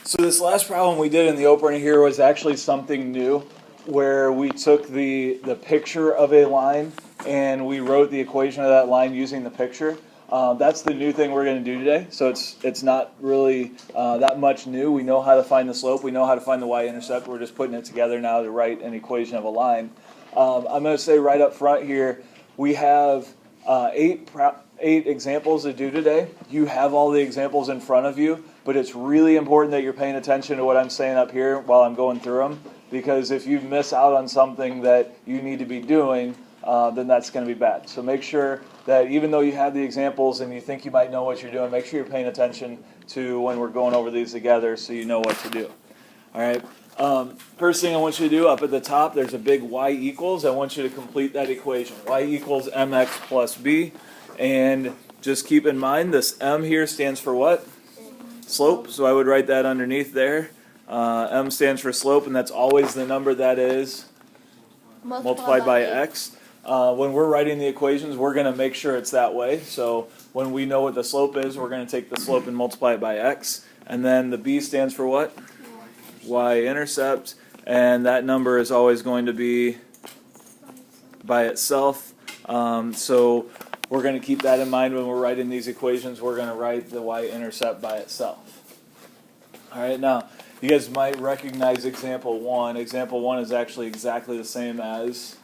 So this last problem we did in the opener here was actually something new, where we took the picture of a line and we wrote the equation of that line using the picture. That's the new thing we're going to do today. So it's not really that much new. We know how to find the slope. We know how to find the y-intercept. We're just putting it together now to write an equation of a line. I'm going to say right up front here, we have eight examples to do today. You have all the examples in front of you, but it's really important that you're paying attention to what I'm saying up here while I'm going through them, because if you miss out on something that you need to be doing, then that's going to be bad. So make sure that even though you have the examples and you think you might know what you're doing, make sure you're paying attention to when we're going over these together so you know what to do. All right. First thing I want you to do, up at the top, there's a big y equals. I want you to complete that equation. Y equals mx plus b. And just keep in mind, this m here stands for what? Slope. So I would write that underneath there. M stands for slope, and that's always the number that is multiplied by x. When we're writing the equations, we're going to make sure it's that way. So when we know what the slope is, we're going to take the slope and multiply it by x. And then the b stands for what? Y-intercept. And that number is always going to be by itself. So we're going to keep that in mind when we're writing these equations. We're going to write the y-intercept by itself. All right, now, you guys might recognize example 1. Example 1 is actually exactly the same as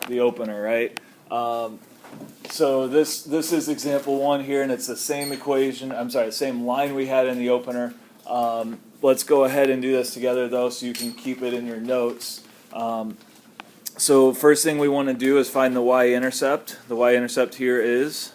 the opener, right? So this is example 1 here, and it's the same equation, the same line we had in the opener. Let's go ahead and do this together, though, so you can keep it in your notes. So first thing we want to do is find the y-intercept. The y-intercept here is,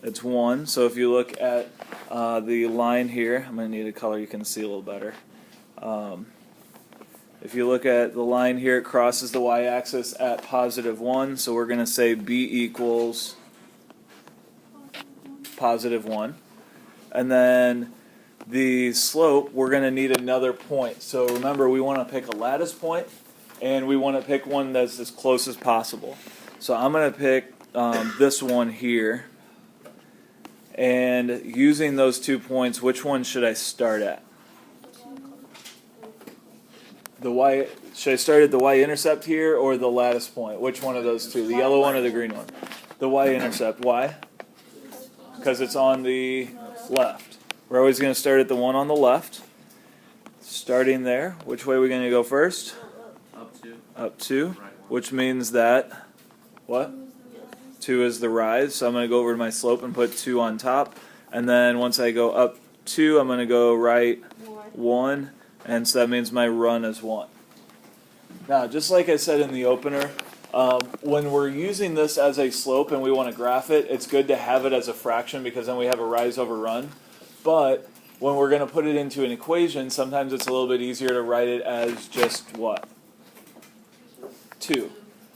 it's 1. So if you look at the line here, I'm going to need a color you can see a little better. If you look at the line here, it crosses the y-axis at positive 1. So we're going to say b equals positive 1. And then the slope, we're going to need another point. So remember, we want to pick a lattice point, and we want to pick one that's as close as possible. So I'm going to pick this one here. And using those 2 points, which one should I start at? Should I start at the y-intercept here or the lattice point? Which one of those two? The yellow one or the green one? The y-intercept. Why? Because it's on the left. We're always going to start at the one on the left. Starting there, which way are we going to go first? Up 2. Which means that, what? 2 is the rise. So I'm going to go over to my slope and put 2 on top. And then once I go up 2, I'm going to go right 1. And so that means my run is 1. Now, just like I said in the opener, when we're using this as a slope and we want to graph it, it's good to have it as a fraction because then we have a rise over run. But when we're going to put it into an equation, sometimes it's a little bit easier to write it as just what? 2.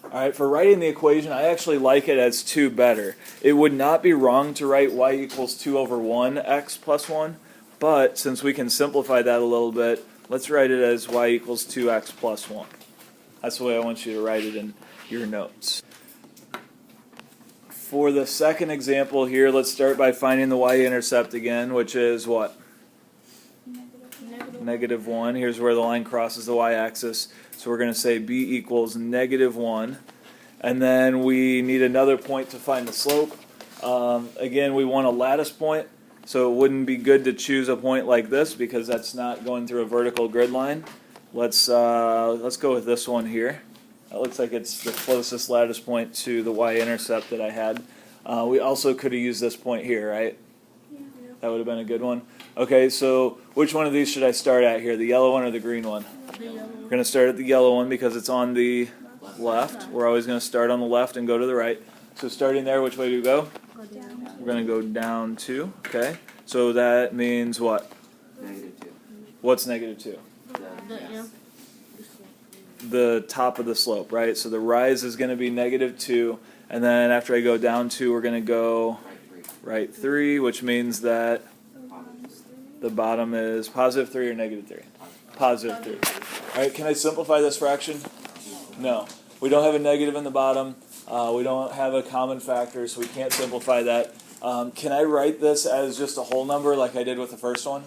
All right, for writing the equation, I actually like it as 2 better. It would not be wrong to write y equals 2 over 1 x plus 1, but since we can simplify that a little bit, let's write it as y equals 2x plus 1. That's the way I want you to write it in your notes. For the second example here, let's start by finding the y-intercept again, which is what? Negative 1. Here's where the line crosses the y-axis. So we're going to say b equals negative 1. And then we need another point to find the slope. Again, we want a lattice point. So it wouldn't be good to choose a point like this because that's not going through a vertical grid line. Let's go with this one here. That looks like it's the closest lattice point to the y-intercept that I had. We also could have used this point here, right? Yeah. That would have been a good one. Okay, so which one of these should I start at here? The yellow one or the green one? We're going to start at the yellow one because it's on the left. We're always going to start on the left and go to the right. So starting there, which way do we go? We're going to go down 2. Okay, so that means what? Negative 2. What's negative 2? The top of the slope, right? So the rise is going to be negative 2, and then after I go down 2, we're going to go right 3, which means that the bottom is positive 3 or negative 3? Positive 3. All right, can I simplify this fraction? No. We don't have a negative in the bottom. We don't have a common factor, so we can't simplify that. Can I write this as just a whole number like I did with the first one?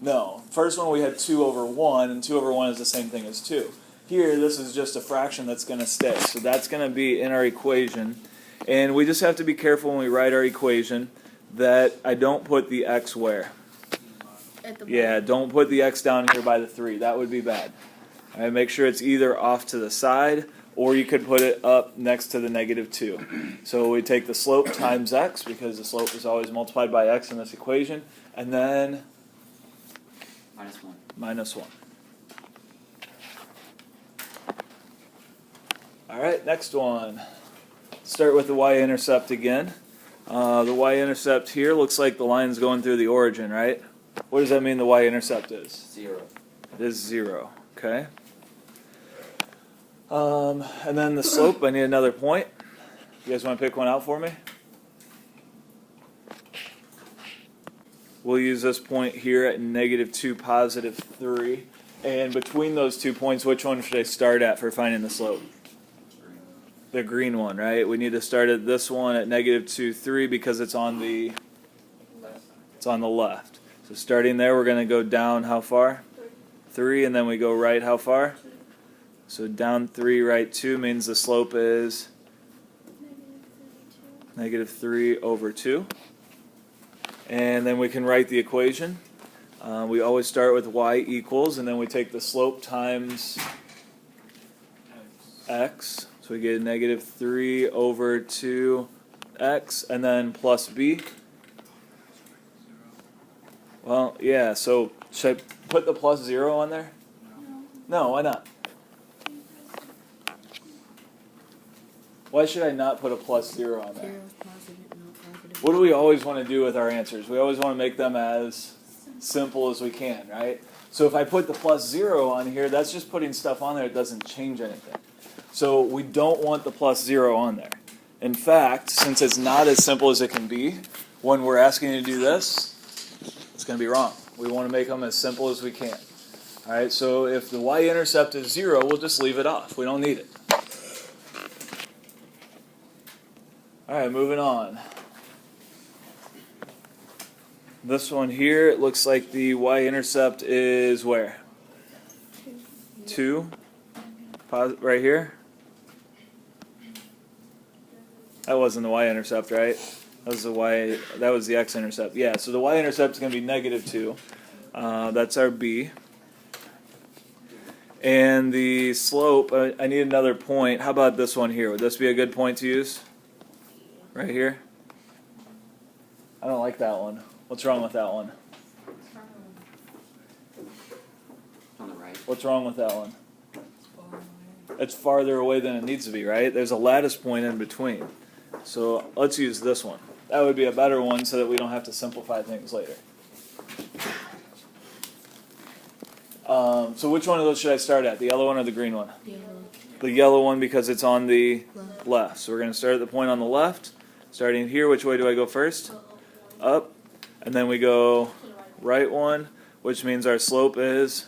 No. First one we had 2 over 1, and 2 over 1 is the same thing as 2. Here, this is just a fraction that's going to stay. So that's going to be in our equation. And we just have to be careful when we write our equation that I don't put the x where? Yeah, don't put the x down here by the 3. That would be bad. All right, make sure it's either off to the side, or you could put it up next to the -2. So we take the slope times x, because the slope is always multiplied by x in this equation, and then minus 1. All right, next one. Start with the y-intercept again. The y-intercept here looks like the line's going through the origin, right? What does that mean the y-intercept is? 0. It is 0, okay. And then the slope, I need another point. You guys want to pick one out for me? We'll use this point here at -2, +3. And between those 2 points, which one should I start at for finding the slope? The green one, right? We need to start at this one at -2, 3 because it's on the left. So starting there, we're going to go down how far? 3, and then we go right how far? So down 3, right 2 means the slope is -3 over 2. And then we can write the equation. We always start with y equals, and then we take the slope times x. So we get -3 over 2x, and then plus b. Well, yeah, so should I put the plus 0 on there? No, why not? Why should I not put a plus 0 on there? 0 is positive, not positive. What do we always want to do with our answers? We always want to make them as simple as we can, right? So if I put the plus 0 on here, that's just putting stuff on there. It doesn't change anything. So we don't want the plus 0 on there. In fact, since it's not as simple as it can be, when we're asking you to do this, it's going to be wrong. We want to make them as simple as we can. All right, so if the y-intercept is 0, we'll just leave it off. We don't need it. All right, moving on. This one here, it looks like the y-intercept is where? 2. Right here? That wasn't the y-intercept, right? That was the x-intercept. Yeah, so the y-intercept is going to be -2. That's our b. And the slope, I need another point. How about this one here? Would this be a good point to use? Right here? I don't like that one. What's wrong with that one? On the right. What's wrong with that one? It's farther away than it needs to be, right? There's a lattice point in between. So let's use this one. That would be a better one so that we don't have to simplify things later. So which one of those should I start at? The yellow one or the green one? Yellow. The yellow one because it's on the left. So we're going to start at the point on the left. Starting here, which way do I go first? Up. And then we go right 1, which means our slope is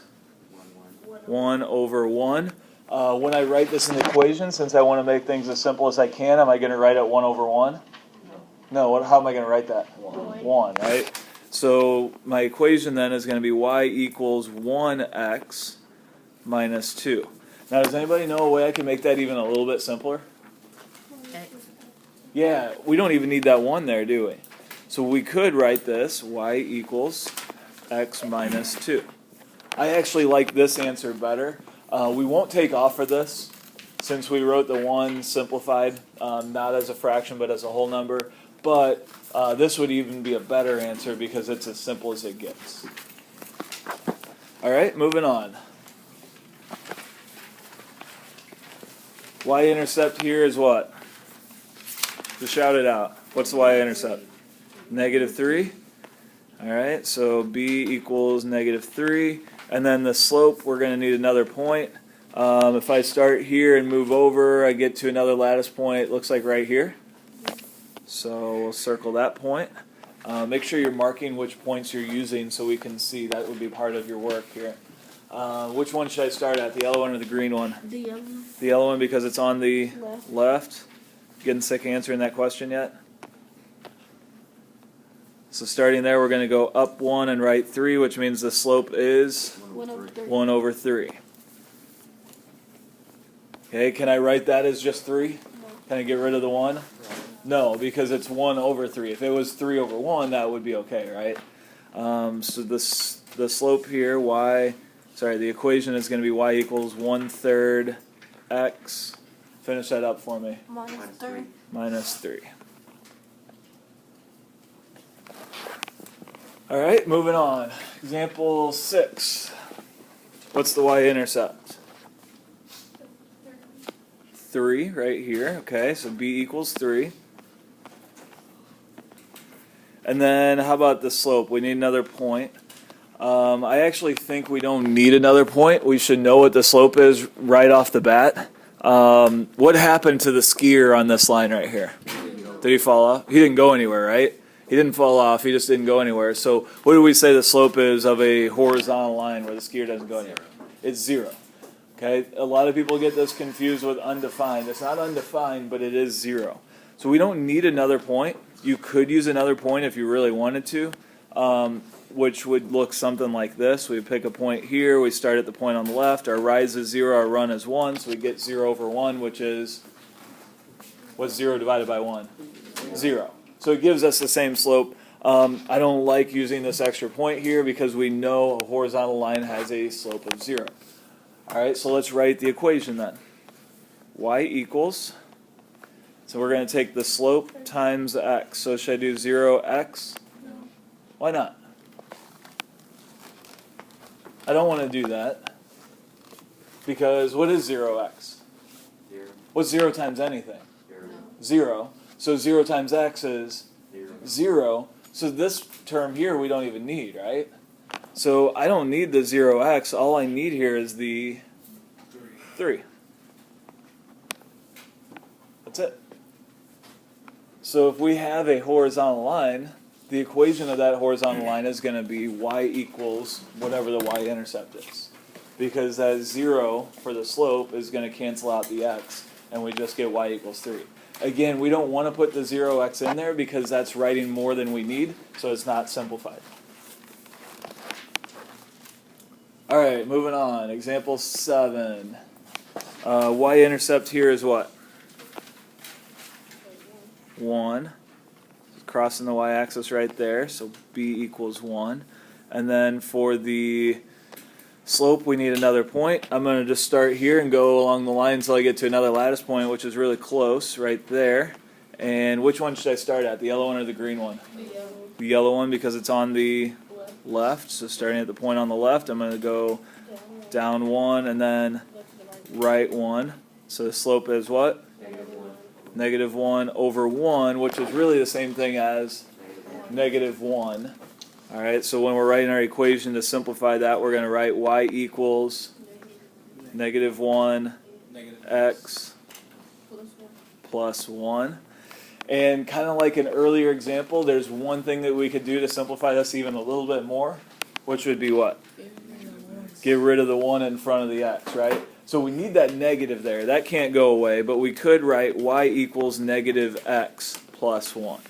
1 over 1. When I write this in the equation, since I want to make things as simple as I can, am I going to write it 1 over 1? No, how am I going to write that? 1, right? So my equation then is going to be y equals 1x minus 2. Now, does anybody know a way I can make that even a little bit simpler? X. Yeah, we don't even need that 1 there, do we? So we could write this, y equals x minus 2. I actually like this answer better. We won't take off for this since we wrote the 1 simplified, not as a fraction but as a whole number. But this would even be a better answer because it's as simple as it gets. All right, moving on. Y-intercept here is what? Just shout it out. What's the y-intercept? -3. All right, so b equals -3. And then the slope, we're going to need another point. If I start here and move over, I get to another lattice point. It looks like right here. So we'll circle that point. Make sure you're marking which points you're using so we can see. That would be part of your work here. Which one should I start at, the yellow one or the green one? The yellow. The yellow one because it's on the left. Getting sick of answering that question yet? So starting there, we're going to go up 1 and right 3, which means the slope is 1 over 3. 1 over 3. Okay, can I write that as just 3? Can I get rid of the 1? No, because it's 1 over 3. If it was 3 over 1, that would be okay, right? So the slope here, the equation is going to be y equals 1/3 x. Finish that up for me. Minus 3. Minus 3. All right, moving on. Example 6. What's the y-intercept? 3 right here. Okay, so b equals 3. And then how about the slope? We need another point. I actually think we don't need another point. We should know what the slope is right off the bat. What happened to the skier on this line right here? Did he fall off? He didn't go anywhere, right? He didn't fall off. He just didn't go anywhere. So what do we say the slope is of a horizontal line where the skier doesn't go anywhere? It's 0. Okay. A lot of people get this confused with undefined. It's not undefined, but it is 0. So we don't need another point. You could use another point if you really wanted to, which would look something like this. We pick a point here. We start at the point on the left. Our rise is 0. Our run is 1. So we get 0 over 1, which is, what's 0 divided by 1? 0. So it gives us the same slope. I don't like using this extra point here because we know a horizontal line has a slope of 0. All right, so let's write the equation then. Y equals, so we're going to take the slope times x. So should I do 0x? No. Why not? I don't want to do that. Because what is 0x? 0. What's 0 times anything? 0. 0. So 0 times x is 0. 0. So this term here we don't even need, right? So I don't need the 0x. All I need here is the 3. That's it. So if we have a horizontal line, the equation of that horizontal line is going to be y equals whatever the y-intercept is. Because that 0 for the slope is going to cancel out the x, and we just get y equals 3. Again, we don't want to put the 0x in there because that's writing more than we need, so it's not simplified. All right, moving on. Example 7. Y-intercept here is what? 1. Crossing the y-axis right there, so b equals 1. And then for the slope, we need another point. I'm going to just start here and go along the line until I get to another lattice point, which is really close right there. And which one should I start at, the yellow one or the green one? The yellow. The yellow one because it's on the left. So starting at the point on the left, I'm going to go down 1 and then right 1. So the slope is what? Negative 1 over 1, which is really the same thing as negative 1. All right, so when we're writing our equation to simplify that, we're going to write y equals negative 1 x plus 1. And kind of like an earlier example, there's one thing that we could do to simplify this even a little bit more, which would be what? Get rid of the 1 in front of the x, right? So we need that negative there. That can't go away, but we could write y equals negative x plus 1.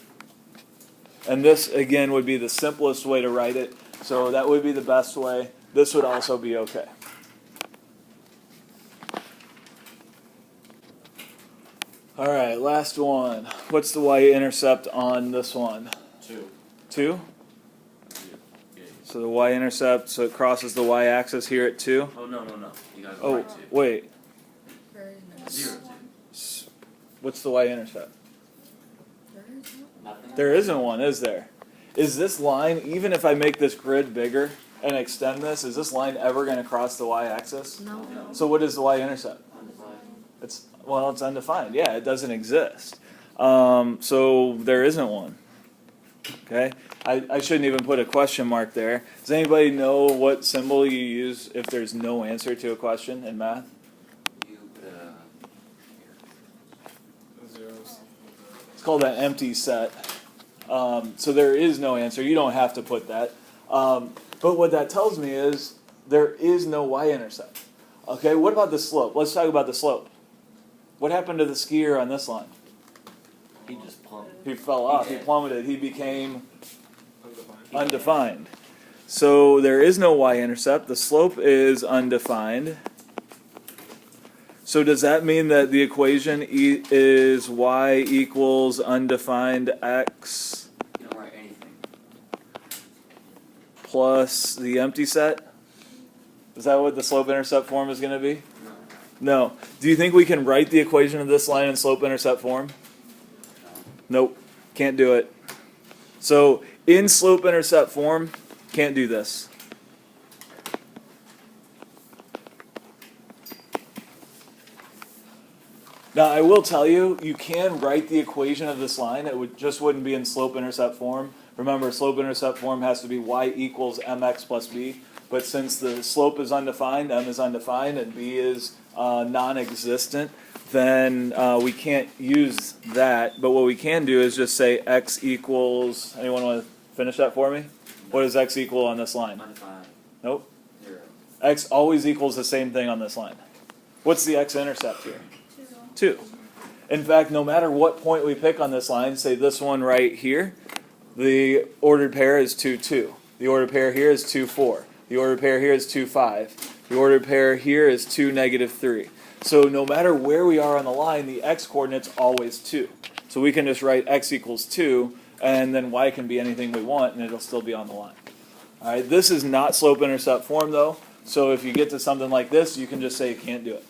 And this, again, would be the simplest way to write it. So that would be the best way. This would also be okay. All right, last one. What's the y-intercept on this one? 2. 2? So the y-intercept, so it crosses the y-axis here at 2. Oh, no. You gotta go Oh, right 2. wait. 0, 2. What's the y-intercept? Nothing. There isn't one, is there? Is this line, even if I make this grid bigger and extend this, is this line ever going to cross the y-axis? No. So what is the y-intercept? Undefined. It's undefined. Yeah, it doesn't exist. So there isn't one. Okay? I shouldn't even put a question mark there. Does anybody know what symbol you use if there's no answer to a question in math? You put It's called an empty set. So there is no answer. You don't have to put that. But what that tells me is there is no y-intercept. Okay, what about the slope? Let's talk about the slope. What happened to the skier on this line? he just plumbed. He fell off. He plummeted. He became Undefined. So there is no y-intercept. The slope is undefined. So does that mean that the equation is y equals undefined x You don't write anything. plus the empty set? Is that what the slope-intercept form is going to be? No. No. Do you think we can write the equation of this line in slope-intercept form? Nope. Can't do it. So in slope-intercept form, can't do this. Now I will tell you, you can write the equation of this line. It wouldn't be in slope-intercept form. Remember, slope-intercept form has to be y equals mx plus b. But since the slope is undefined, m is undefined, and b is non-existent, then we can't use that. But what we can do is just say x equals, anyone want to finish that for me? What does x equal on this line? Undefined. Nope. 0. X always equals the same thing on this line. What's the x-intercept here? 2. In fact, no matter what point we pick on this line, say this one right here, the ordered pair is 2, 2. The ordered pair here is 2, 4. The ordered pair here is 2, 5. The ordered pair here is 2, negative 3. So no matter where we are on the line, the x-coordinate's always 2. So we can just write x equals 2, and then y can be anything we want, and it'll still be on the line. All right, this is not slope-intercept form, though. So if you get to something like this, you can just say you can't do it.